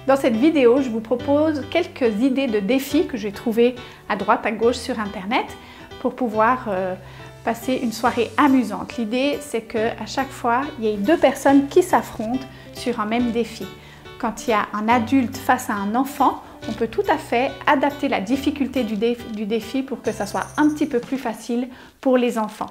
Dans cette vidéo, je vous propose quelques idées de défis que j'ai trouvés à droite, à gauche sur Internet pour pouvoir passer une soirée amusante. L'idée, c'est qu'à chaque fois, il y ait deux personnes qui s'affrontent sur un même défi. Quand il y a un adulte face à un enfant, on peut tout à fait adapter la difficulté du défi pour que ça soit un petit peu plus facile pour les enfants.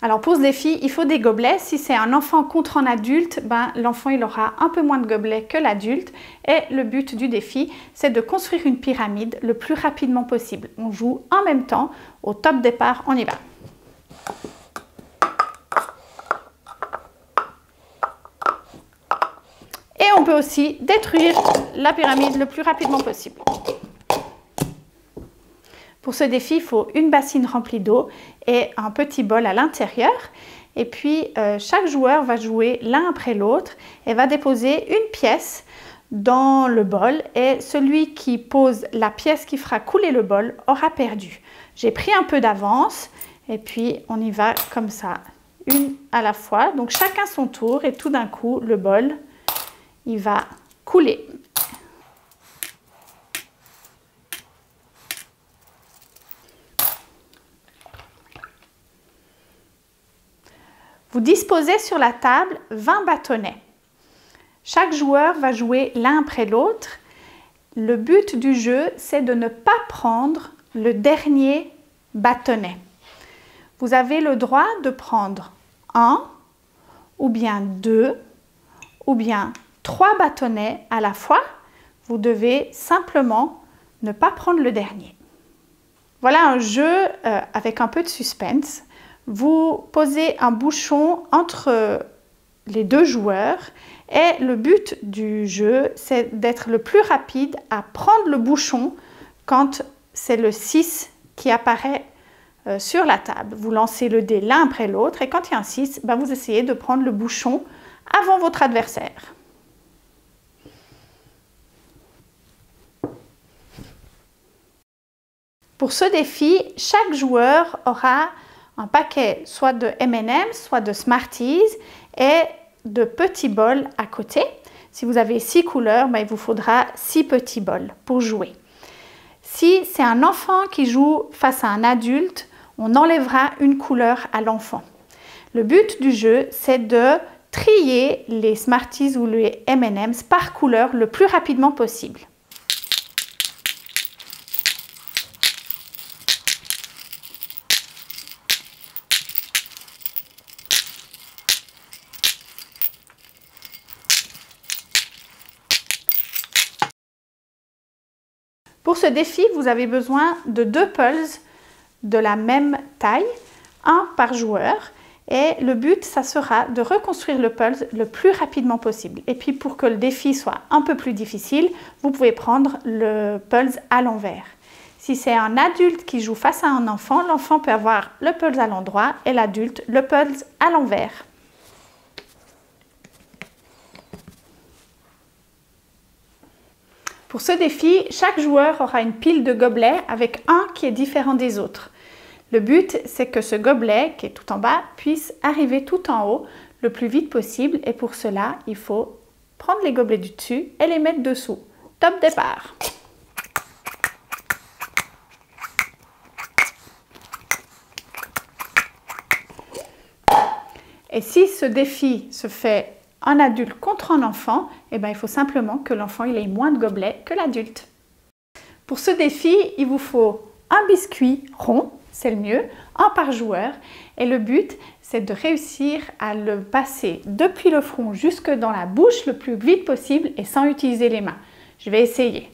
Alors pour ce défi, il faut des gobelets. Si c'est un enfant contre un adulte, l'enfant il aura un peu moins de gobelets que l'adulte. Et le but du défi, c'est de construire une pyramide le plus rapidement possible. On joue en même temps. Au top départ, on y va. Et on peut aussi détruire la pyramide le plus rapidement possible. Pour ce défi, il faut une bassine remplie d'eau et un petit bol à l'intérieur. Et puis, chaque joueur va jouer l'un après l'autre et va déposer une pièce dans le bol. Et celui qui pose la pièce qui fera couler le bol aura perdu. J'ai pris un peu d'avance et puis on y va comme ça, une à la fois. Donc chacun son tour et tout d'un coup, le bol, il va couler. Vous disposez sur la table 20 bâtonnets. Chaque joueur va jouer l'un après l'autre. Le but du jeu, c'est de ne pas prendre le dernier bâtonnet. Vous avez le droit de prendre un, ou bien deux, ou bien trois bâtonnets à la fois. Vous devez simplement ne pas prendre le dernier. Voilà un jeu avec un peu de suspense. Vous posez un bouchon entre les deux joueurs et le but du jeu, c'est d'être le plus rapide à prendre le bouchon quand c'est le 6 qui apparaît sur la table. Vous lancez le dé l'un après l'autre et quand il y a un 6, vous essayez de prendre le bouchon avant votre adversaire. Pour ce défi, chaque joueur aura un paquet soit de M&M's, soit de Smarties et de petits bols à côté. Si vous avez 6 couleurs, il vous faudra 6 petits bols pour jouer. Si c'est un enfant qui joue face à un adulte, on enlèvera une couleur à l'enfant. Le but du jeu, c'est de trier les Smarties ou les M&M's par couleur le plus rapidement possible. Pour ce défi, vous avez besoin de 2 pulses de la même taille, un par joueur. Et le but, ça sera de reconstruire le pulse le plus rapidement possible. Et puis pour que le défi soit un peu plus difficile, vous pouvez prendre le pulse à l'envers. Si c'est un adulte qui joue face à un enfant, l'enfant peut avoir le pulse à l'endroit et l'adulte le pulse à l'envers. Pour ce défi, chaque joueur aura une pile de gobelets avec un qui est différent des autres. Le but, c'est que ce gobelet, qui est tout en bas, puisse arriver tout en haut le plus vite possible. Et pour cela, il faut prendre les gobelets du dessus et les mettre dessous. Top départ! Et si ce défi se fait un adulte contre un enfant, il faut simplement que l'enfant ait moins de gobelets que l'adulte. Pour ce défi, il vous faut un biscuit rond, c'est le mieux, un par joueur. Et le but, c'est de réussir à le passer depuis le front jusque dans la bouche le plus vite possible et sans utiliser les mains. Je vais essayer.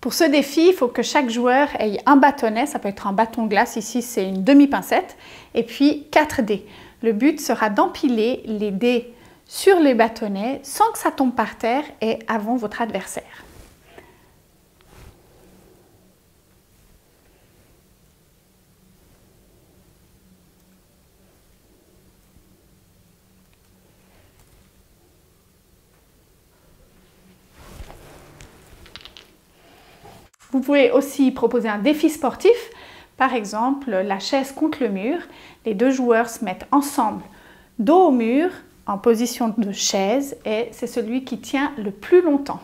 Pour ce défi, il faut que chaque joueur ait un bâtonnet, ça peut être un bâton de glace, ici c'est une demi-pincette, et puis 4 dés. Le but sera d'empiler les dés sur les bâtonnets sans que ça tombe par terre et avant votre adversaire. Vous pouvez aussi proposer un défi sportif, par exemple la chaise contre le mur. Les deux joueurs se mettent ensemble dos au mur en position de chaise et c'est celui qui tient le plus longtemps.